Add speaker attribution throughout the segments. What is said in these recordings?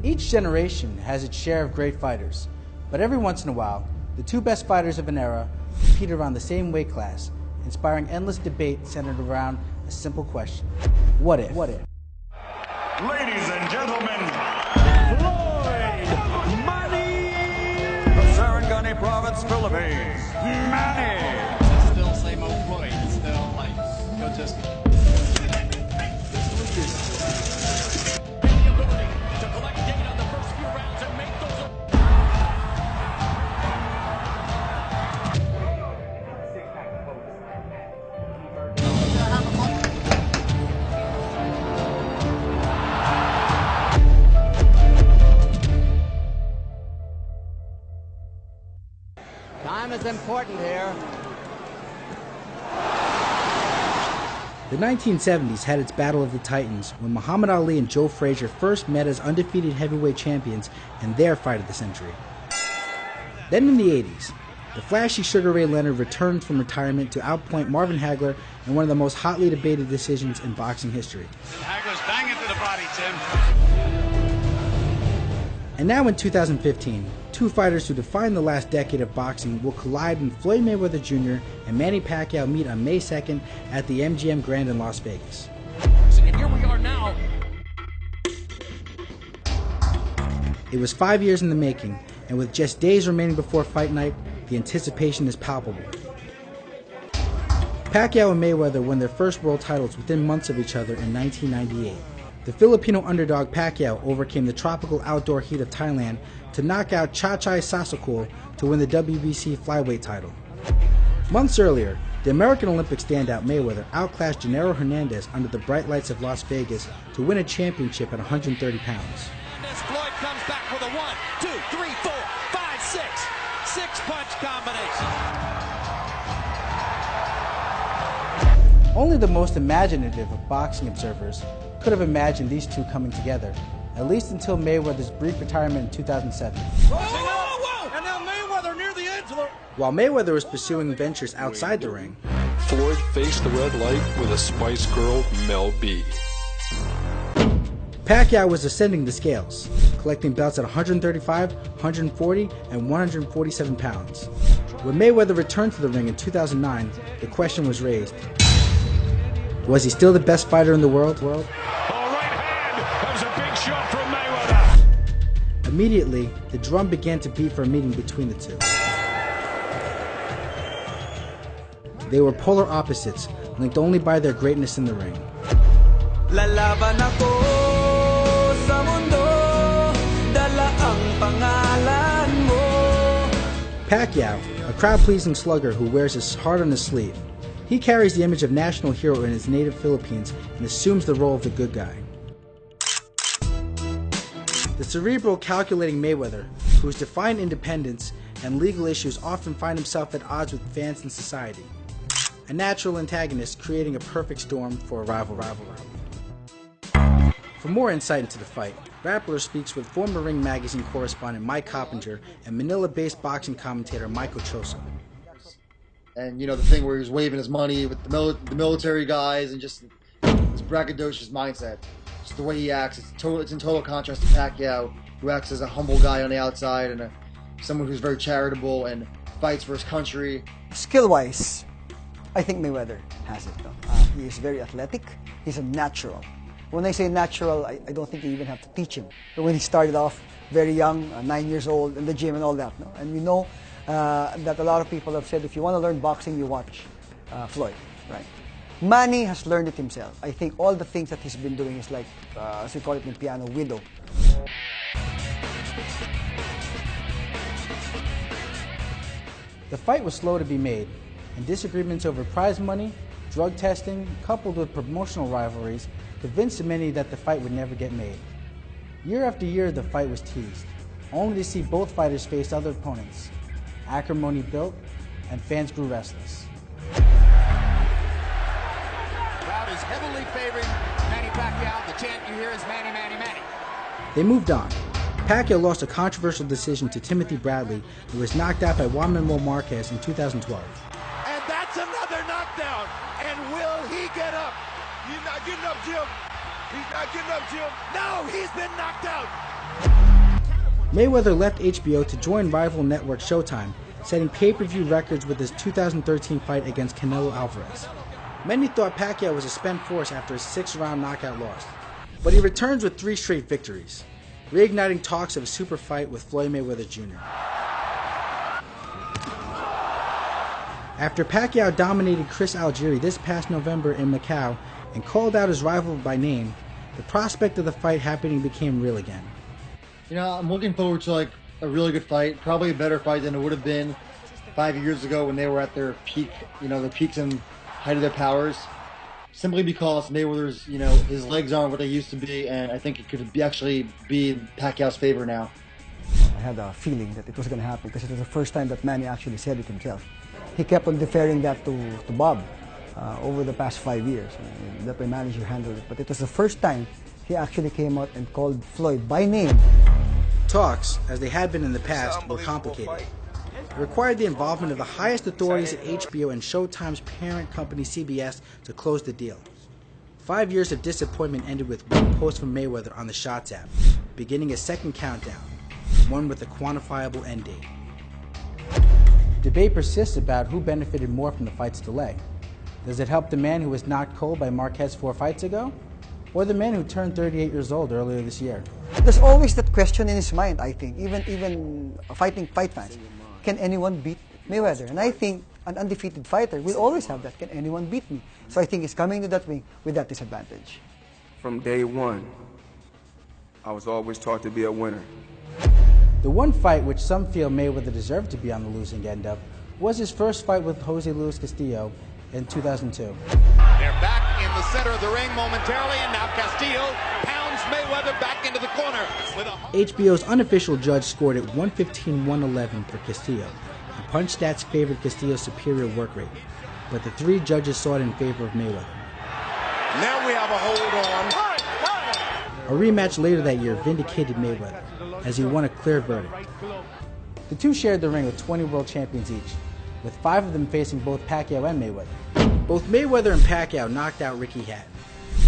Speaker 1: Each generation has its share of great fighters, but every once in a while, the two best fighters of an era compete around the same weight class, inspiring endless debate centered around a simple question: what if? What if?
Speaker 2: Ladies and gentlemen, Floyd, Manny, the Sarangani Province, Philippines, Manny.
Speaker 3: It's still same old Floyd. It's still like, go just.
Speaker 4: Time is important here.
Speaker 1: The 1970s had its Battle of the Titans when Muhammad Ali and Joe Frazier first met as undefeated heavyweight champions in their fight of the century. Then in the 80s, the flashy Sugar Ray Leonard returned from retirement to outpoint Marvin Hagler in one of the most hotly debated decisions in boxing history.
Speaker 3: Hagler's banging to the body, Tim.
Speaker 1: And now in 2015, two fighters who defined the last decade of boxing will collide when Floyd Mayweather Jr. and Manny Pacquiao meet on May 2nd at the MGM Grand in Las Vegas.
Speaker 3: And here we are now.
Speaker 1: It was 5 years in the making, and with just days remaining before fight night, the anticipation is palpable. Pacquiao and Mayweather won their first world titles within months of each other in 1998. The Filipino underdog Pacquiao overcame the tropical outdoor heat of Thailand to knock out Chachai Sasakul to win the WBC flyweight title. Months earlier, the American Olympic standout Mayweather outclassed Gennaro Hernandez under the bright lights of Las Vegas to win a championship at 130 pounds.
Speaker 5: Floyd comes back with a 1, 2, 3, 4, 5, 6. Six-punch combination.
Speaker 1: Only the most imaginative of boxing observers could have imagined these two coming together, at least until Mayweather's brief retirement in 2007.
Speaker 5: Whoa! And now Mayweather near the edge.
Speaker 1: While Mayweather was pursuing ventures outside the ring,
Speaker 6: Floyd faced the red light with a Spice Girl, Mel B.
Speaker 1: Pacquiao was ascending the scales, collecting belts at 135, 140, and 147 pounds. When Mayweather returned to the ring in 2009, the question was raised: was he still the best fighter in the world?
Speaker 2: Oh, right hand. That was a big shot from Mayweather.
Speaker 1: Immediately, the drum began to beat for a meeting between the two. They were polar opposites, linked only by their greatness in the ring.
Speaker 7: Lalaban ako sa mundo, dala ang pangalan mo.
Speaker 1: Pacquiao, a crowd-pleasing slugger who wears his heart on his sleeve, he carries the image of national hero in his native Philippines and assumes the role of the good guy. The cerebral, calculating Mayweather, whose defined independence and legal issues often find himself at odds with fans and society. A natural antagonist creating a perfect storm for a rival. For more insight into the fight, Rappler speaks with former Ring Magazine correspondent Mike Coppinger and Manila-based boxing commentator Michael Choso.
Speaker 8: And, you know, the thing where he was waving his money with the military guys and just this braggadocious mindset. Just the way he acts, it's in total contrast to Pacquiao, who acts as a humble guy on the outside and someone who's very charitable and fights for his country.
Speaker 9: Skill-wise, I think Mayweather has it. He is very athletic. He's a natural. When I say natural, I don't think you even have to teach him. But when he started off very young, 9 years old, in the gym and all that, no? And we know that a lot of people have said, if you want to learn boxing, you watch Floyd, right? Manny has learned it himself. I think all the things that he's been doing is like, as we call it in piano, widow.
Speaker 1: The fight was slow to be made, and disagreements over prize money, drug testing, coupled with promotional rivalries, convinced many that the fight would never get made. Year after year, the fight was teased, only to see both fighters face other opponents. Acrimony built, and fans grew restless.
Speaker 3: Crowd is heavily favoring Manny Pacquiao. The chant you hear is Manny, Manny, Manny.
Speaker 1: They moved on. Pacquiao lost a controversial decision to Timothy Bradley, who was knocked out by Juan Manuel Marquez in 2012.
Speaker 5: And that's another knockdown. And will he get up? He's not getting up, Jim. He's not getting up, Jim. No, he's been knocked out.
Speaker 1: Mayweather left HBO to join rival network Showtime, setting pay-per-view records with his 2013 fight against Canelo Alvarez. Many thought Pacquiao was a spent force after his 6th-round knockout loss, but he returns with 3 straight victories, reigniting talks of a super fight with Floyd Mayweather Jr. After Pacquiao dominated Chris Algieri this past November in Macau and called out his rival by name, the prospect of the fight happening became real again.
Speaker 8: You know, I'm looking forward to like a really good fight, probably a better fight than it would have been 5 years ago when they were at their peak, their peaks and height of their powers. Simply because Mayweather's, his legs aren't what they used to be, and I think it could actually be in Pacquiao's favor now.
Speaker 9: I had a feeling that it was going to happen because it was the first time that Manny actually said it himself. He kept on deferring that to Bob over the past 5 years. That way manager handled it. But it was the first time he actually came out and called Floyd by name.
Speaker 1: Talks, as they had been in the past, were complicated. It required the involvement of the highest authorities at HBO and Showtime's parent company CBS to close the deal. 5 years of disappointment ended with one post from Mayweather on the Shots app, beginning a second countdown, one with a quantifiable end date. Debate persists about who benefited more from the fight's delay. Does it help the man who was knocked cold by Marquez 4 fights ago? Or the man who turned 38 years old earlier this year?
Speaker 9: There's always that question in his mind, I think, even fight fans. Can anyone beat Mayweather? And I think an undefeated fighter will always have that. Can anyone beat me? So I think he's coming to that ring with that disadvantage.
Speaker 10: From day one, I was always taught to be a winner.
Speaker 1: The one fight which some feel Mayweather deserved to be on the losing end of was his first fight with Jose Luis Castillo in 2002.
Speaker 3: They're back in the center of the ring momentarily, and now Castillo pounds Mayweather back into the corner.
Speaker 1: HBO's unofficial judge scored it 115-111 for Castillo, and PunchStats favored Castillo's superior work rate, but the 3 judges saw it in favor of Mayweather.
Speaker 5: Now we have a hold on.
Speaker 1: A rematch later that year vindicated Mayweather, as he won a clear verdict. The two shared the ring with 20 world champions each, with 5 of them facing both Pacquiao and Mayweather. Both Mayweather and Pacquiao knocked out Ricky Hatton.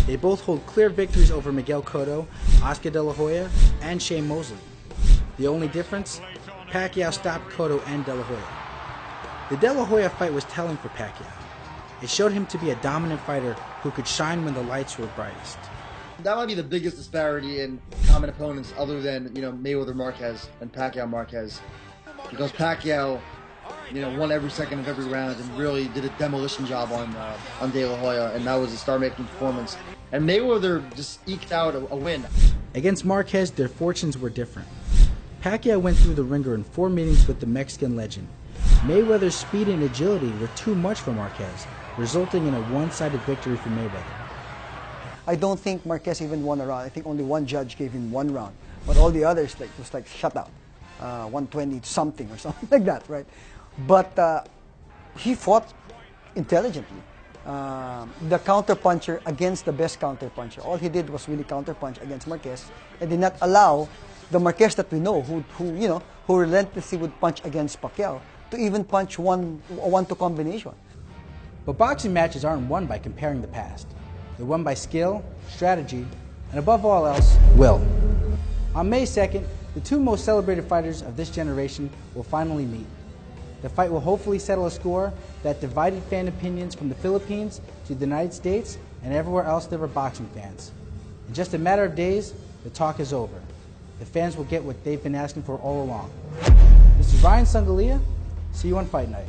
Speaker 1: They both hold clear victories over Miguel Cotto, Oscar De La Hoya, and Shane Mosley. The only difference? Pacquiao stopped Cotto and De La Hoya. The De La Hoya fight was telling for Pacquiao. It showed him to be a dominant fighter who could shine when the lights were brightest.
Speaker 8: That might be the biggest disparity in common opponents other than, Mayweather Marquez and Pacquiao Marquez. Because Pacquiao, won every second of every round and really did a demolition job on De La Hoya, and that was a star-making performance. And Mayweather just eked out a win.
Speaker 1: Against Marquez, their fortunes were different. Pacquiao went through the ringer in 4 meetings with the Mexican legend. Mayweather's speed and agility were too much for Marquez, resulting in a one-sided victory for Mayweather.
Speaker 9: I don't think Marquez even won a round. I think only one judge gave him 1 round. But all the others, was like shutout. 120 something or something like that, right? But he fought intelligently. The counterpuncher against the best counterpuncher. All he did was really counterpunch against Marquez and did not allow the Marquez that we know, who relentlessly would punch against Pacquiao, to even punch a 1-2 combination.
Speaker 1: But boxing matches aren't won by comparing the past. They're won by skill, strategy, and above all else, will. On May 2nd, the 2 most celebrated fighters of this generation will finally meet. The fight will hopefully settle a score that divided fan opinions from the Philippines to the United States and everywhere else there were boxing fans. In just a matter of days, the talk is over. The fans will get what they've been asking for all along. This is Ryan Sangalia. See you on Fight Night.